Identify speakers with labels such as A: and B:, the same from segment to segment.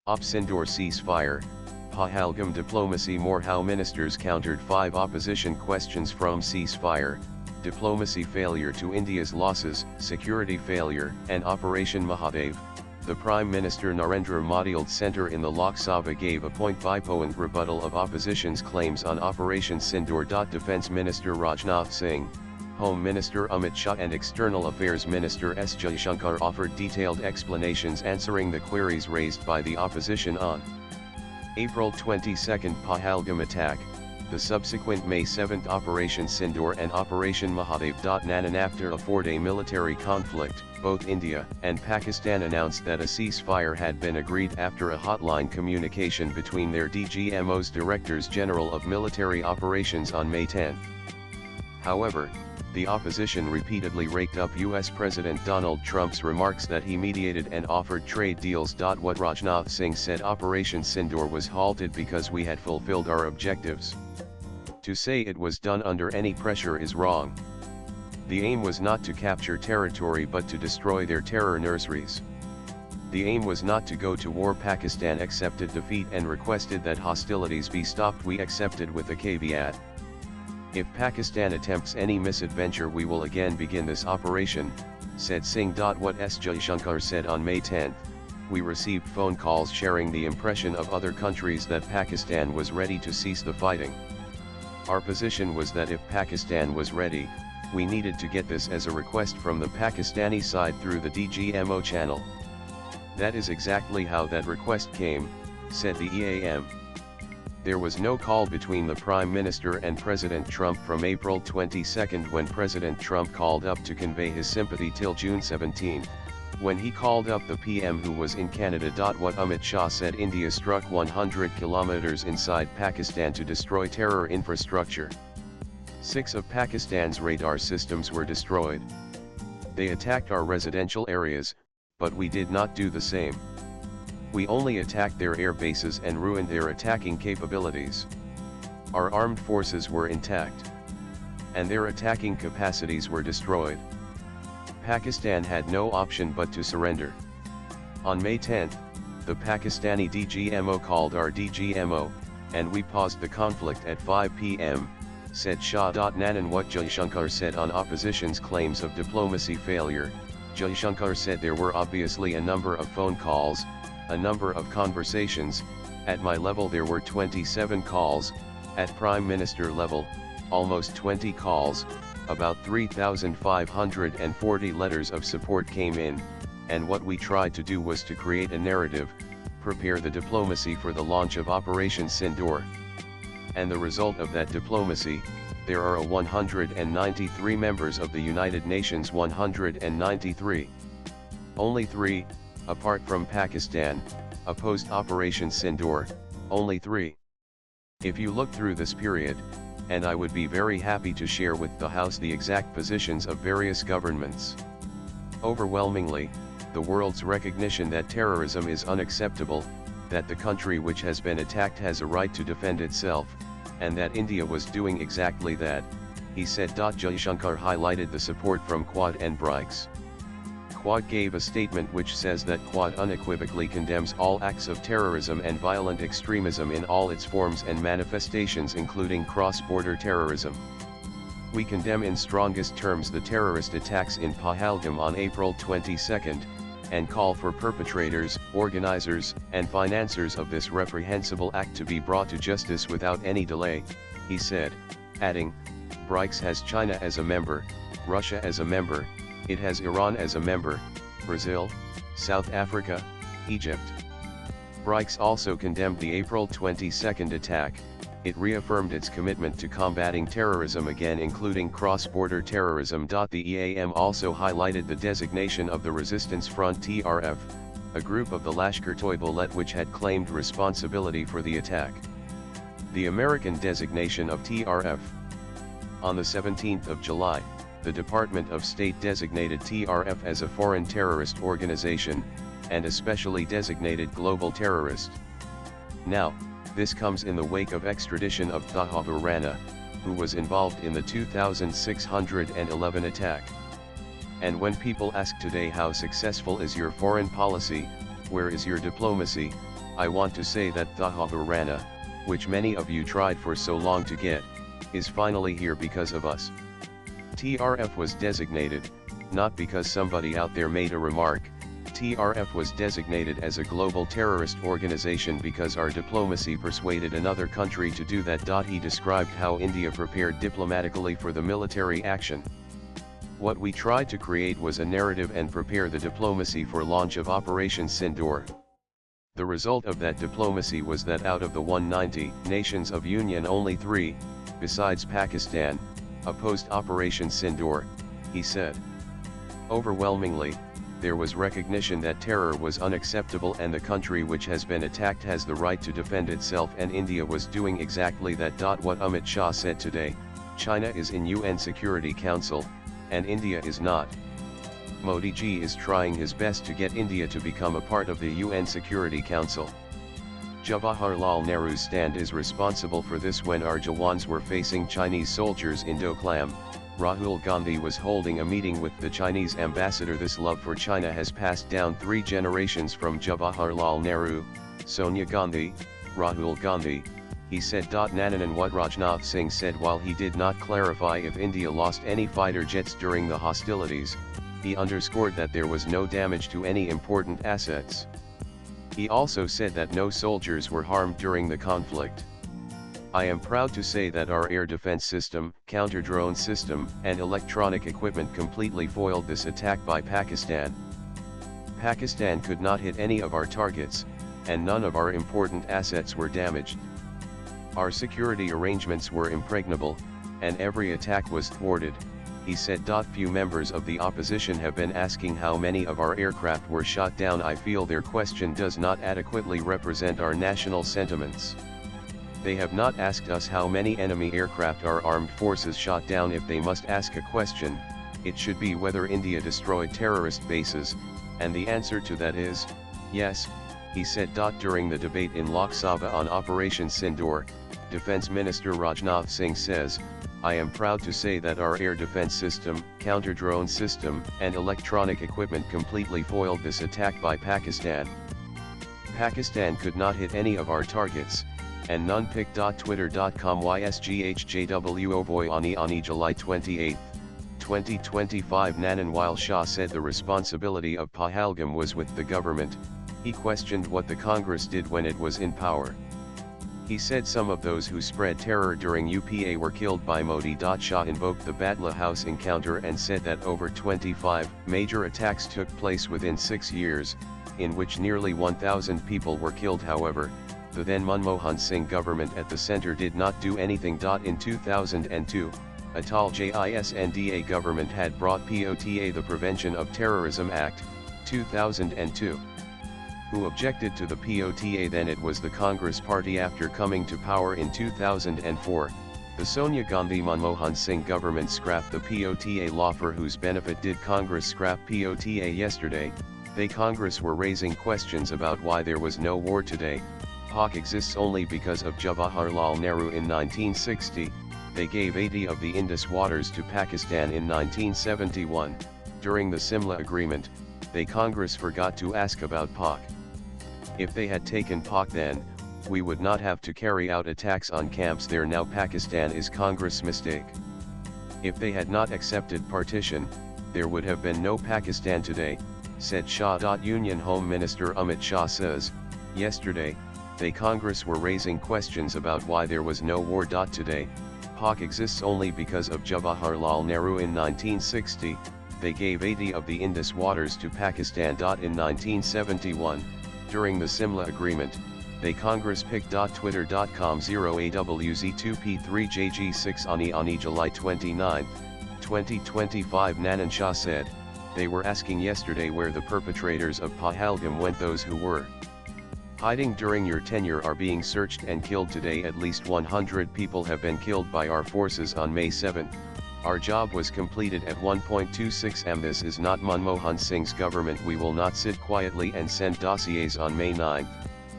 A: Op Sindoor ceasefire, Pahalgam diplomacy more. How ministers countered 5 opposition questions from ceasefire, diplomacy failure to India's losses, security failure, and Operation Mahadev. The Prime Minister Narendra Modi's centre in the Lok Sabha gave a point-by-point rebuttal of opposition's claims on Operation Sindoor. Defence Minister Rajnath Singh, Home Minister Amit Shah and External Affairs Minister S. Jaishankar offered detailed explanations answering the queries raised by the opposition on April 22 Pahalgam attack, the subsequent May 7 Operation Sindoor and Operation Mahadev. And after a 4-day military conflict, both India and Pakistan announced that a ceasefire had been agreed after a hotline communication between their DGMO's Directors General of Military Operations on May 10. However, the opposition repeatedly raked up US President Donald Trump's remarks that he mediated and offered trade deals. What Rajnath Singh said: Operation Sindoor was halted because we had fulfilled our objectives. To say it was done under any pressure is wrong. The aim was not to capture territory but to destroy their terror nurseries. The aim was not to go to war. Pakistan accepted defeat and requested that hostilities be stopped. We accepted with a caveat. If Pakistan attempts any misadventure, we will again begin this operation, said Singh. What S. Jaishankar said on May 10, we received phone calls sharing the impression of other countries that Pakistan was ready to cease the fighting. Our position was that if Pakistan was ready, we needed to get this as a request from the Pakistani side through the DGMO channel. That is exactly how that request came, said the EAM. There was no call between the Prime Minister and President Trump from April 22 when President Trump called up to convey his sympathy till June 17, when he called up the PM who was in Canada. What Amit Shah said: India struck 100 kilometers inside Pakistan to destroy terror infrastructure. 6 of Pakistan's radar systems were destroyed. They attacked our residential areas, but we did not do the same. We only attacked their air bases and ruined their attacking capabilities. Our armed forces were intact, and their attacking capacities were destroyed. Pakistan had no option but to surrender. On May 10, the Pakistani DGMO called our DGMO, and we paused the conflict at 5 p.m., said Shah. And what Jaishankar said on opposition's claims of diplomacy failure: Jaishankar said there were obviously a number of phone calls, a number of conversations. At my level there were 27 calls, at Prime Minister level, almost 20 calls, about 3,540 letters of support came in, and what we tried to do was to create a narrative, prepare the diplomacy for the launch of Operation Sindoor. And the result of that diplomacy, there are 193 members of the United Nations. 193. Only 3, apart from Pakistan, opposed Operation Sindoor, only 3. If you look through this period, and I would be very happy to share with the House the exact positions of various governments. Overwhelmingly, the world's recognition that terrorism is unacceptable, that the country which has been attacked has a right to defend itself, and that India was doing exactly that, he said. Jaishankar highlighted the support from Quad and BRICS. Quad gave a statement which says that Quad unequivocally condemns all acts of terrorism and violent extremism in all its forms and manifestations, including cross-border terrorism. We condemn in strongest terms the terrorist attacks in Pahalgam on April 22, and call for perpetrators, organizers, and financiers of this reprehensible act to be brought to justice without any delay, he said, adding, BRICS has China as a member, Russia as a member, it has Iran as a member, Brazil, South Africa, Egypt. BRICS also condemned the April 22 attack. It reaffirmed its commitment to combating terrorism again, including cross-border terrorism. The EAM also highlighted the designation of the Resistance Front (TRF), a group of the Lashkar-Toiba which had claimed responsibility for the attack. The American designation of TRF. On the 17th of July, the Department of State designated TRF as a foreign terrorist organization, and especially designated global terrorist. Now, this comes in the wake of extradition of Tahabbur Rana, who was involved in the 2611 attack. And when people ask today how successful is your foreign policy, where is your diplomacy, I want to say that Thahavarana, which many of you tried for so long to get, is finally here because of us. TRF was designated, not because somebody out there made a remark, TRF was designated as a global terrorist organization because our diplomacy persuaded another country to do that. He described how India prepared diplomatically for the military action. What we tried to create was a narrative and prepare the diplomacy for launch of Operation Sindoor. The result of that diplomacy was that out of the 190 nations of Union, only 3, besides Pakistan, opposed Operation Sindoor, he said. Overwhelmingly, there was recognition that terror was unacceptable and the country which has been attacked has the right to defend itself, and India was doing exactly that. What Amit Shah said today, China is in UN Security Council, and India is not. Modi ji is trying his best to get India to become a part of the UN Security Council. Jawaharlal Nehru's stand is responsible for this. When our Jawans were facing Chinese soldiers in Doklam, Rahul Gandhi was holding a meeting with the Chinese ambassador. This love for China has passed down 3 generations from Jawaharlal Nehru, Sonia Gandhi, Rahul Gandhi, he said. Nananan what Rajnath Singh said while he did not clarify if India lost any fighter jets during the hostilities, he underscored that there was no damage to any important assets. He also said that no soldiers were harmed during the conflict. I am proud to say that our air defense system, counter-drone system, and electronic equipment completely foiled this attack by Pakistan. Pakistan could not hit any of our targets, and none of our important assets were damaged. Our security arrangements were impregnable, and every attack was thwarted, he said. Few members of the opposition have been asking how many of our aircraft were shot down. I feel their question does not adequately represent our national sentiments. They have not asked us how many enemy aircraft our armed forces shot down. If they must ask a question, it should be whether India destroyed terrorist bases, and the answer to that is, yes, he said. During the debate in Lok Sabha on Operation Sindoor, Defense Minister Rajnath Singh says, I am proud to say that our air defense system, counter-drone system, and electronic equipment completely foiled this attack by Pakistan. Pakistan could not hit any of our targets, and none picked. Twitter.com ysghjwo boy ani July 28, 2025. Nanan while Shah said the responsibility of Pahalgam was with the government, he questioned what the Congress did when it was in power. He said some of those who spread terror during UPA were killed by Modi. Shah invoked the Batla House encounter and said that over 25 major attacks took place within 6 years, in which nearly 1,000 people were killed. However, the then Manmohan Singh government at the center did not do anything. In 2002, Atal Jisnda government had brought POTA, the Prevention of Terrorism Act, 2002. Who objected to the POTA then? It was the Congress party. After coming to power in 2004, the Sonia Gandhi Manmohan Singh government scrapped the POTA law. For whose benefit did Congress scrap POTA yesterday? They Congress were raising questions about why there was no war today. Pak exists only because of Jawaharlal Nehru in 1960, they gave 80 of the Indus waters to Pakistan in 1971, during the Simla Agreement, they Congress forgot to ask about Pak. If they had taken Pak then, we would not have to carry out attacks on camps there now. Pakistan is Congress' mistake. If they had not accepted partition, there would have been no Pakistan today, said Shah. Union Home Minister Amit Shah says, yesterday, they Congress were raising questions about why there was no war. Today, Pak exists only because of Jawaharlal Nehru in 1960, they gave 80 of the Indus waters to Pakistan. In 1971, during the Simla Agreement, they Congress picked. Twitter.com 0AWZ2P3JG6 ani July 29, 2025. Nanan Shah said, they were asking yesterday where the perpetrators of Pahalgam went. Those who were hiding during your tenure are being searched and killed today. At least 100 people have been killed by our forces on May 7. Our job was completed at 1.26 am. This is not Manmohan Singh's government. We will not sit quietly and send dossiers. On May 9,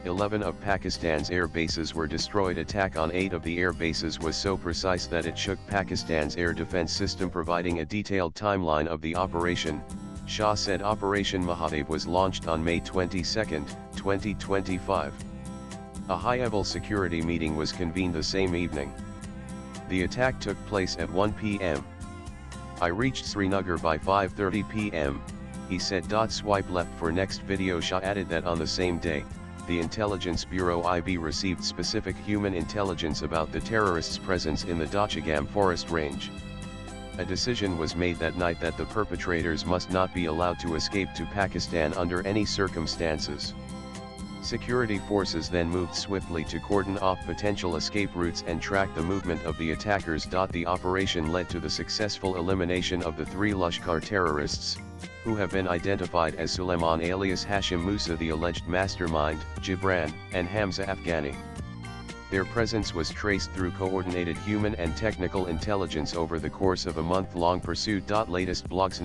A: 11 of Pakistan's air bases were destroyed. Attack on 8 of the air bases was so precise that it shook Pakistan's air defense system. Providing a detailed timeline of the operation, Shah said Operation Mahadev was launched on May 22, 2025. A high-level security meeting was convened the same evening. The attack took place at 1 p.m. I reached Srinagar by 5:30 p.m., he said. Swipe left for next video. Shah added that on the same day, the Intelligence Bureau IB received specific human intelligence about the terrorists' presence in the Pahalgam forest range. A decision was made that night that the perpetrators must not be allowed to escape to Pakistan under any circumstances. Security forces then moved swiftly to cordon off potential escape routes and track the movement of the attackers. The operation led to the successful elimination of the 3 Lashkar terrorists, who have been identified as Suleiman alias Hashim Musa, the alleged mastermind, Gibran, and Hamza Afghani. Their presence was traced through coordinated human and technical intelligence over the course of a month-long pursuit. Latest blogs.